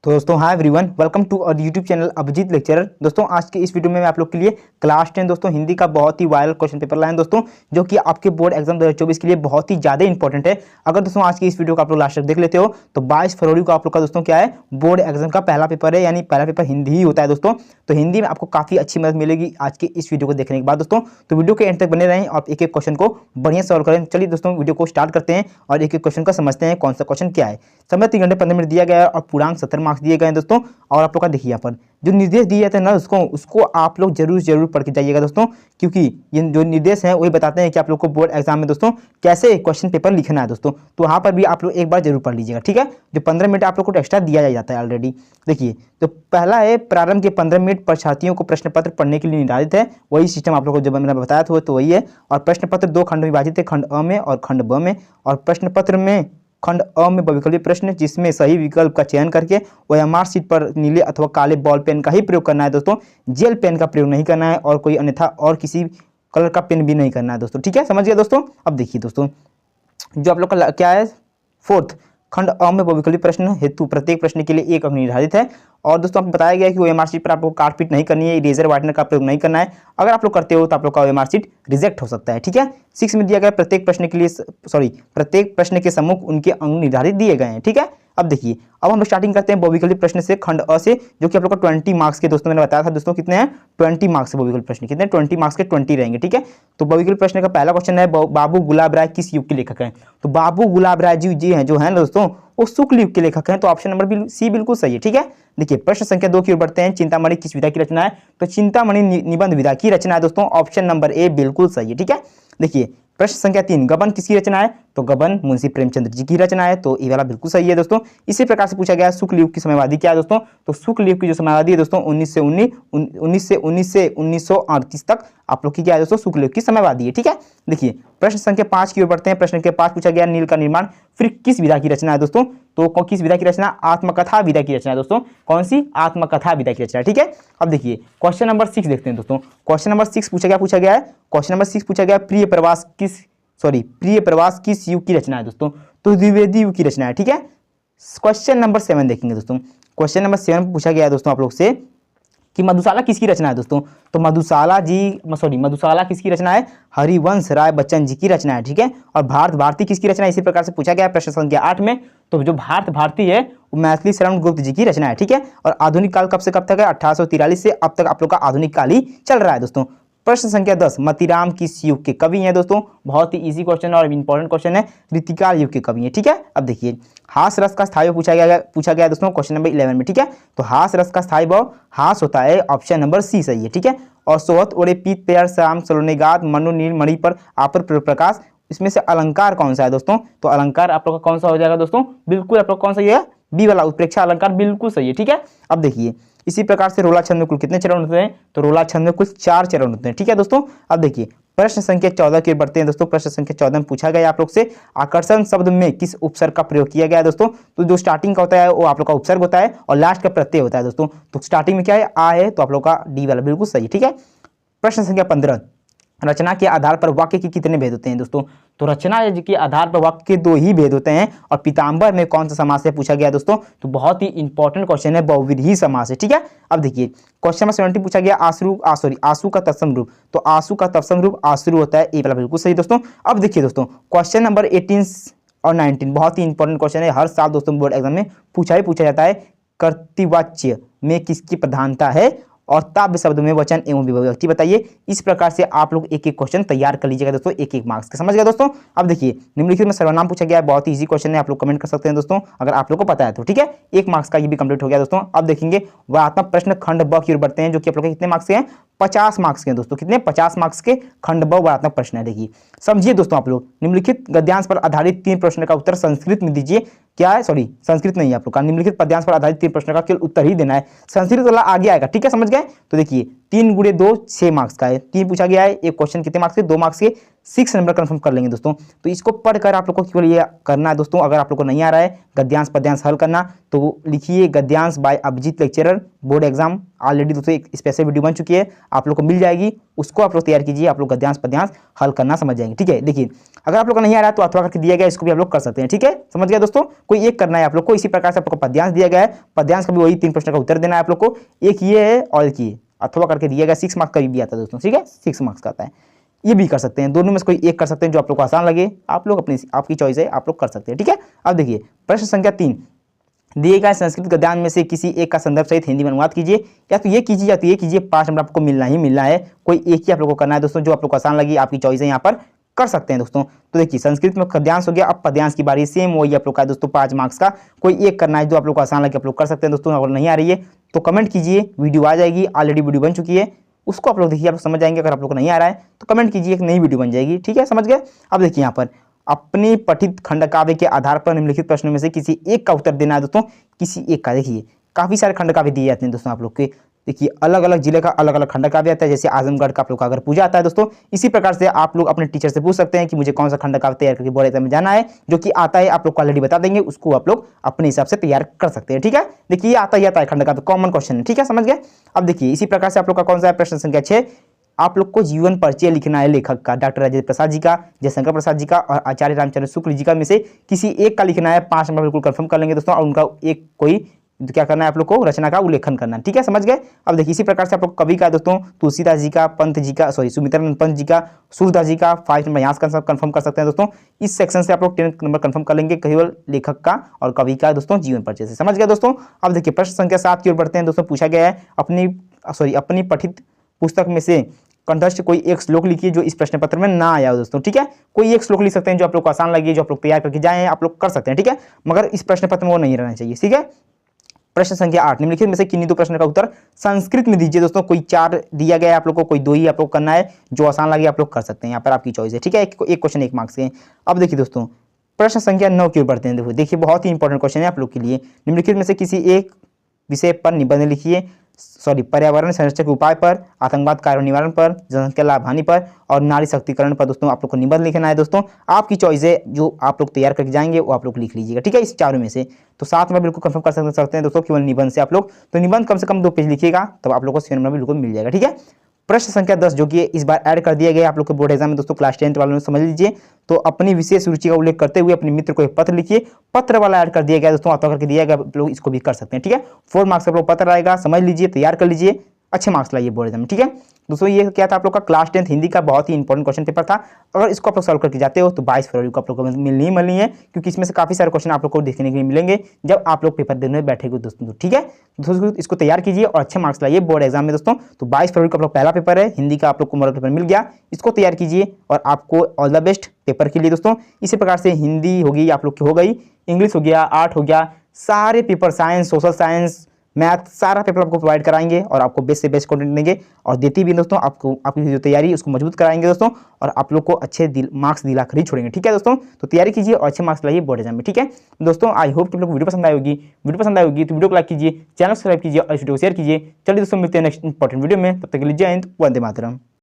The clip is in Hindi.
तो दोस्तों hi everyone, welcome to our YouTube channel Abhijeet lecturer. दोस्तों आज के इस वीडियो में मैं आप लोग के लिए क्लास 10 दोस्तों हिंदी का बहुत ही वायरल क्वेश्चन पेपर लाए हैं दोस्तों, जो कि आपके बोर्ड एग्जाम 2024 के लिए बहुत ही ज़्यादा इंपॉर्टेंट है। अगर दोस्तों आज की इस वीडियो को आप लोग लास्ट तक देख लेते हो तो 22 फरवरी को आप लोग का दोस्तों क्या है, बोर्ड एग्जाम का पहला पेपर है, यानी पहला पेपर हिंदी ही होता है दोस्तों। तो हिंदी में आपको काफ़ी अच्छी मदद मिलेगी आज के इस वीडियो को देखने के बाद दोस्तों। तो वीडियो के एंड तक बने रहें और एक एक क्वेश्चन को बढ़िया सॉल्व करें। चलिए दोस्तों वीडियो को स्टार्ट करते हैं और एक एक क्वेश्चन का समझते हैं कौन सा क्वेश्चन क्या है। समय 3 घंटे 15 मिनट दिया गया है और पूर्णांक 70 मार्क्स दिए गए हैं दोस्तों। और आप लोग का देखिए यहाँ पर जो निर्देश दिए जाते हैं ना उसको आप लोग जरूर पढ़ के जाइएगा दोस्तों, क्योंकि ये जो निर्देश हैं वही बताते हैं कि आप लोग को बोर्ड एग्जाम में दोस्तों कैसे क्वेश्चन पेपर लिखना है दोस्तों। तो वहाँ पर भी आप लोग एक बार जरूर पढ़ लीजिएगा, ठीक है। जो 15 मिनट आप लोग को एक्स्ट्रा दिया जाता है ऑलरेडी। देखिए तो पहला है प्रारंभ के 15 मिनट परीक्षार्थियों को प्रश्न पत्र पढ़ने के लिए निर्धारित है। वही सिस्टम आप लोग को जब मैंने बताया था तो वही है। और प्रश्न पत्र 2 खंड में विभाजित है, खंड अ में और खंड ब में। और प्रश्न पत्र में खंड अ में बहुविकल्पीय प्रश्न, जिसमें सही विकल्प का चयन करके ओएमआर शीट पर नीले अथवा काले बॉल पेन का ही प्रयोग करना है दोस्तों। जेल पेन का प्रयोग नहीं करना है और कोई अन्यथा और किसी कलर का पेन भी नहीं करना है दोस्तों, ठीक है। समझ गए दोस्तों। अब देखिए दोस्तों जो आप लोग का क्या है, फोर्थ खंड अ में बहुविकल्पीय प्रश्न हेतु प्रत्येक प्रश्न के लिए 1 अंक निर्धारित है। और दोस्तों आपको बताया गया है कि ओएमआर शीट पर आपको काट पीट नहीं करनी है, इरेजर वाइटनर का प्रयोग नहीं करना है। अगर आप लोग करते हो तो आप लोग का ओएमआर शीट रिजेक्ट हो सकता है, ठीक है। 6 में दिया गया प्रत्येक प्रश्न के सम्मुख उनके अंक निर्धारित दिए गए हैं, ठीक है। अब देखिए अब हम लोग स्टार्टिंग करते हैं बहुविकल्पीय प्रश्न से, खंड अ से, जो कि आप लोग को 20 मार्क्स के दोस्तों मैंने बताया था दोस्तों कितने हैं, 20 मार्क्स के बहुविकल्पीय प्रश्न, कितने 20 मार्क्स के 20 रहेंगे, ठीक है। तो बहुविकल्पीय प्रश्न का पहला क्वेश्चन है बाबू गुलाब राय किस युग के लेखक हैं। तो बाबू गुलाब राय जी हैं जो है दोस्तों वो शुक्ल युग के लेखक हैं। तो ऑप्शन नंबर सी बिल्कुल सही है, ठीक है। देखिए प्रश्न संख्या 2 की ओर बढ़ते हैं। चिंतामणि किस विधा की रचना है। तो चिंतामणि निबंध विधा की रचना है दोस्तों। ऑप्शन नंबर ए बिल्कुल सही है, ठीक है। देखिए प्रश्न संख्या 3 गबन किसकी रचना है। तो गबन मुंशी प्रेमचंद्र जी की रचना है। तो ये वाला बिल्कुल सही है दोस्तों। इसी प्रकार से पूछा गया शुक्ल युग की समयवादी क्या है दोस्तों। तो शुक्ल युग की जो समयवादी है दोस्तों 1919 से 1938 तक आप लोग की क्या है दोस्तों, शुक्ल युग की समयवादी है, ठीक है। देखिए प्रश्न संख्या 5 की ओर बढ़ते हैं। प्रश्न संख्या 5 पूछा गया नील का निर्माण फिर किस विधा की रचना है दोस्तों। तो किस विधा की रचना, आत्मकथा विधा की रचना है दोस्तों। कौन सी, आत्मकथा विधा की रचना, ठीक है। अब देखिए क्वेश्चन नंबर 6 देखते हैं दोस्तों। क्वेश्चन नंबर 6 पूछा गया क्वेश्चन नंबर 6 पूछा गया प्रिय प्रवास किस युग की रचना है दोस्तों। तो द्विवेदी युग की रचना है, ठीक है। क्वेश्चन नंबर 7 देखेंगे दोस्तों। क्वेश्चन नंबर 7 पूछा गया है दोस्तों आप लोग से कि मधुशाला किसकी रचना है दोस्तों। तो मधुशाला किसकी रचना है, हरिवंश राय बच्चन जी की रचना है, ठीक है। और भारत भारती किसकी रचना है, इसी प्रकार से पूछा गया है प्रश्न संख्या 8 में। तो जो भारत भारती है वो मैथिली शरण गुप्त जी की रचना है, ठीक है। और आधुनिक काल कब से कब तक है, 1843 से अब तक आप लोग का आधुनिक काल ही चल रहा है दोस्तों। प्रश्न संख्या 10 मतीराम किस युग के कवि हैं दोस्तों। बहुत ही इजी क्वेश्चन और इंपॉर्टेंट क्वेश्चन है, रीतिकाल युग के कवि हैं, ठीक है। अब देखिए हास रस का स्थायी भाव पूछा गया दोस्तों क्वेश्चन नंबर 11 में, ठीक है। तो हास रस का स्थायी भाव हास होता है, ऑप्शन नंबर सी सही है, ठीक है। और सोहत ओरे पीत प्यार श्याम सलोनेगाद मनो नील मणि पर आपर प्रकाश, इसमें से अलंकार कौन सा है दोस्तों। तो अलंकार आप लोग का कौन सा हो जाएगा दोस्तों, बिल्कुल आप लोग कौन सा है, बी वाला उत्प्रेक्षा अलंकार बिल्कुल सही है, ठीक है। अब देखिए इसी प्रकार से रोला छंद में कुल कितने चरण होते हैं। तो रोला छंद में कुल 4 चरण होते हैं, ठीक है दोस्तों। अब देखिए प्रश्न संख्या 14 की बढ़ते हैं दोस्तों। प्रश्न संख्या 14 में पूछा गया आप लोग से आकर्षण शब्द में किस उपसर्ग का प्रयोग किया गया है दोस्तों। तो जो स्टार्टिंग का होता है वो आप लोग का उपसर्ग होता है और लास्ट का प्रत्यय होता है दोस्तों। तो स्टार्टिंग में क्या है, आ है, तो आप लोग का डी वाला बिल्कुल सही, ठीक है। प्रश्न संख्या 15 रचना के आधार पर वाक्य के कितने भेद होते हैं दोस्तों। तो रचना के आधार पर वाक्य के 2 ही भेद होते हैं। और पीताम्बर में कौन सा समास है पूछा गया दोस्तों। तो बहुत ही इंपॉर्टेंट क्वेश्चन है, बहुविधि समास है, ठीक है। अब देखिए क्वेश्चन नंबर 70 पूछा गया आंसू का तत्सम रूप। तो आंसू का तत्सम रूप आंसू होता है, ए वाला बिल्कुल सही दोस्तों। अब देखिए दोस्तों क्वेश्चन नंबर 18 और 19 बहुत ही इंपॉर्टेंट क्वेश्चन है, हर साल दोस्तों बोर्ड एग्जाम में पूछा जाता है। कर्तृवाच्य में किसकी प्रधानता है और ताव्य शब्द में वचन एवं विभक्ति बताइए। इस प्रकार से आप लोग एक एक क्वेश्चन तैयार कर लीजिएगा दोस्तों, एक एक मार्क्स के, समझ गए दोस्तों। अब देखिए निम्नलिखित में सर्वनाम पूछा गया है, बहुत ही इजी क्वेश्चन है, आप लोग कमेंट कर सकते हैं दोस्तों अगर आप लोग को पता है तो, ठीक है। 1 मार्क्स का ये भी कंप्लीट हो गया दोस्तों। अब देखेंगे वर्णनात्मक प्रश्न खंड ब की ओर बढ़ते हैं, जो कि आप लोग के कितने मार्क्स के हैं, 50 मार्क्स के हैं दोस्तों। कितने, 50 मार्क्स के खंड ब वर्णनात्मक प्रश्न है। देखिए समझिए दोस्तों आप लोग निम्नलिखित गद्यांश पर आधारित 3 प्रश्न का उत्तर संस्कृत में दीजिए। क्या है, संस्कृत नहीं है, आप लोग का निम्नलिखित पद्यांश पर आधारित 3 प्रश्न का केवल उत्तर ही देना है। संस्कृत वाला आगे आएगा, ठीक है, समझ गए। तो देखिए 3 गुणे 2 6 मार्क्स का है, 3 पूछा गया है, एक क्वेश्चन कितने मार्क्स के 2 मार्क्स के 6 नंबर कंफर्म कर लेंगे दोस्तों। तो इसको पढ़कर आप लोग को केवल ये करना है दोस्तों। अगर आप लोग को नहीं आ रहा है गद्यांश पद्यांश हल करना तो लिखिए गद्यांश by Abhijeet lecturer board exam. Already दोस्तों एक स्पेशल वीडियो बन चुकी है, आप लोग को मिल जाएगी, उसको आप लोग तैयार कीजिए, आप लोग गद्यांश पद्यांश हल करना समझ जाएंगे। ठीक है, देखिए अगर आप लोग को नहीं आ रहा है तो अथवा करके दिया गया, इसको भी आप लोग कर सकते हैं। ठीक है, समझ गया दोस्तों। कोई एक करना है आप लोग को, इसी प्रकार से आप लोग को पद्यांश दिया गया है, पद्यांश का भी वही 3 प्रश्न का उत्तर देना है आप लोग को। एक ये है और एक ये अथवा करके दिया गया, 6 मार्क्स का भी आता है दोस्तों। ठीक है, 6 मार्क्स का आता है, ये भी कर सकते हैं, दोनों में से कोई एक कर सकते हैं जो आप लोग को आसान लगे, आप लोग अपनी आपकी चॉइस है, आप लोग कर सकते हैं। ठीक है, अब देखिए प्रश्न संख्या 3, दिए गए संस्कृत गद्यांश में से किसी एक का संदर्भ सहित हिंदी में अनुवाद कीजिए, या तो ये कीजिए या तो ये कीजिए, 5 नंबर आपको मिलना ही मिलना है, कोई एक ही आप लोग को करना है दोस्तों, जो आप लोग को आसान लगी, आपकी चॉइस है, यहाँ पर कर सकते हैं दोस्तों। तो देखिए संस्कृत में गद्यांश हो गया, अब पद्यांश की बारी, सेम वही आप लोग का दोस्तों 5 मार्क्स का, कोई एक करना है जो आप लोग को आसान लगे, आप लोग कर सकते हैं दोस्तों। अगर नहीं आ रही है तो कमेंट कीजिए, वीडियो आ जाएगी, ऑलरेडी वीडियो बन चुकी है, उसको आप लोग देखिए, आप समझ जाएंगे। अगर आप लोग को नहीं आ रहा है तो कमेंट कीजिए, एक नई वीडियो बन जाएगी। ठीक है, समझ गए। अब देखिए यहाँ पर अपनी पठित खंडकाव्य के आधार पर निम्नलिखित प्रश्नों में से किसी एक का उत्तर देना है दोस्तों, किसी एक का। देखिए काफी सारे खंडकाव्य दिए जाते हैं दोस्तों आप लोग के, देखिए अलग अलग जिले का अलग अलग खंडकाव्य आता है, जैसे आजमगढ़ का आप लोग का अगर पूजा आता है दोस्तों, इसी प्रकार से आप लोग अपने टीचर से पूछ सकते हैं कि मुझे कौन सा खंडकाव्य तैयार करके बोर्ड एग्जाम में जाना है, जो कि आता है आप लोग को ऑलरेडी बता देंगे, उसको आप लोग अपने हिसाब से तैयार कर सकते हैं। ठीक है, देखिए ये आता ही आता है खंडकाव्य, कॉमन क्वेश्चन है। ठीक है, समझ गए। अब देखिए इसी प्रकार से आप लोग का कौन सा है, प्रश्न संख्या 6, आप लोग को जीवन परिचय लिखना है लेखक का, डॉक्टर राजेंद्र प्रसाद जी का, जयशंकर प्रसाद जी का और आचार्य रामचंद्र शुक्ल जी का में से किसी एक का लिखना है। 5 नंबर बिल्कुल कंफर्म कर लेंगे दोस्तों, और उनका एक कोई क्या करना है आप लोग को, रचना का उल्लेखन करना है। ठीक है, समझ गए। अब देखिए इसी प्रकार से आप लोग कवि का दोस्तों, तुलसीदास जी का, पंत जी का, सॉरी सुमित्रानंद पंत जी का, सूरदास जी का 5 नंबर यहाँ से कंफर्म कर सकते हैं दोस्तों। इस सेक्शन से आप लोग 10 नंबर कंफर्म कर लेंगे, केवल लेखक का और कवि का दोस्तों जीवन परिचय से। समझ गए दोस्तों। अब देखिए प्रश्न संख्या 7 की ओर बढ़ते हैं दोस्तों। पूछा गया है अपनी पठित पुस्तक में से कंठस्थ कोई एक श्लोक लिखिए जो इस प्रश्न पत्र में ना आया हो दोस्तों। ठीक है, कोई एक श्लोक लिख सकते हैं जो आप लोग को आसान लगे, जो आप लोग तैयार करके जाएं, आप लोग कर सकते हैं। ठीक है, मगर इस प्रश्न पत्र में वो नहीं रहना चाहिए। ठीक है, प्रश्न संख्या 8, निम्नलिखित में से किन्हीं 2 प्रश्न का उत्तर संस्कृत में दीजिए दोस्तों। कोई 4 दिया गया है आप लोग को, कोई 2 ही आप लोग करना है, जो आसान लगे आप लोग कर सकते हैं, यहाँ पर आपकी चॉइस है। ठीक है, एक क्वेश्चन 1 मार्क्स के। अब देखिए दोस्तों प्रश्न संख्या 9 की ओर बढ़ते हैं। देखिए बहुत ही इंपॉर्टेंट क्वेश्चन है आप लोग के लिए। निम्नलिखित में से किसी एक विषय पर निबंध लिखिए, पर्यावरण संरक्षण के उपाय पर, आतंकवाद कार्य निवारण पर, जनसंख्या लाभ हानि पर और नारी शक्तिकरण पर दोस्तों आप लोग को निबंध लिखना है दोस्तों। आपकी चॉइस है, जो आप लोग तैयार करके जाएंगे वो आप लोग लिख लीजिएगा। ठीक है, इस चारों में से तो 7 में बिल्कुल कंफर्म कर सकते हैं दोस्तों, केवल निबंध से आप लोग। तो निबंध कम से कम 2 पेज लिखिएगा, तब आप लोग को 6 नंबर बिल्कुल मिल जाएगा। ठीक है, प्रश्न संख्या 10 जो कि इस बार ऐड कर दिया गया आप लोग के बोर्ड एग्जाम में दोस्तों, क्लास 10th वालों ने समझ लीजिए। तो अपनी विशेष रुचि का उल्लेख करते हुए अपने मित्र को एक पत्र लिखिए, पत्र वाला ऐड कर दिया गया दोस्तों, अथवा करके दिया गया, आप लोग इसको भी कर सकते हैं। ठीक है, 4 मार्क्स का आप लोग पत्र आएगा, समझ लीजिए, तैयार कर लीजिए, अच्छे मार्क्स लाइए बोर्ड एग्जाम में। ठीक है दोस्तों, ये क्या था आप लोग का क्लास 10th हिंदी का बहुत ही इंपॉर्टेंट क्वेश्चन पेपर था। अगर इसको आप लोग सॉल्व करके जाते हो तो 22 फरवरी को आप लोग को मिलनी है, क्योंकि इसमें से काफी सारे क्वेश्चन आप लोग को देखने के लिए मिलेंगे जब आप लोग पेपर देने में बैठेंगे दोस्तों। ठीक है दोस्तों, इसको तैयार कीजिए और अच्छे मार्क्स लाइए बोर्ड एग्जाम में दोस्तों। तो 22 फरवरी को आप लोग पहला पेपर है हिंदी का, आप लोग को मॉडल पेपर मिल गया, इसको तैयार कीजिए और आपको ऑल द बेस्ट पेपर के लिए दोस्तों। इसी प्रकार से हिंदी होगी आप लोग की हो गई, इंग्लिश हो गया, आर्ट हो गया, सारे paper, science, social science, math, सारा पेपर आपको प्रोवाइड कराएंगे और आपको बेस्ट से बेस्ट कंटेंट देंगे और देती भी दोस्तों आपको आपकी जो तैयारी है उसको मजबूत कराएंगे दोस्तों, और आप लोग को अच्छे मार्क्स दिलाकर ही छोड़ेंगे। ठीक है दोस्तों, तो तैयारी कीजिए और अच्छे मार्क्स लाइए बोर्ड एग्जाम में। ठीक है दोस्तों, आई होप कि आप लोग वीडियो पसंद आई होगी। वीडियो पसंद आई होगी तो वीडियो को लाइक कीजिए, चैनल सब्सक्राइब कीजिए और इस वीडियो को शेयर कीजिए। चलिए दोस्तों, मिलते हैं नेक्स्ट इंपॉर्टेंट वीडियो में, तब तक के लिए जय हिंद, वंदे मातरम।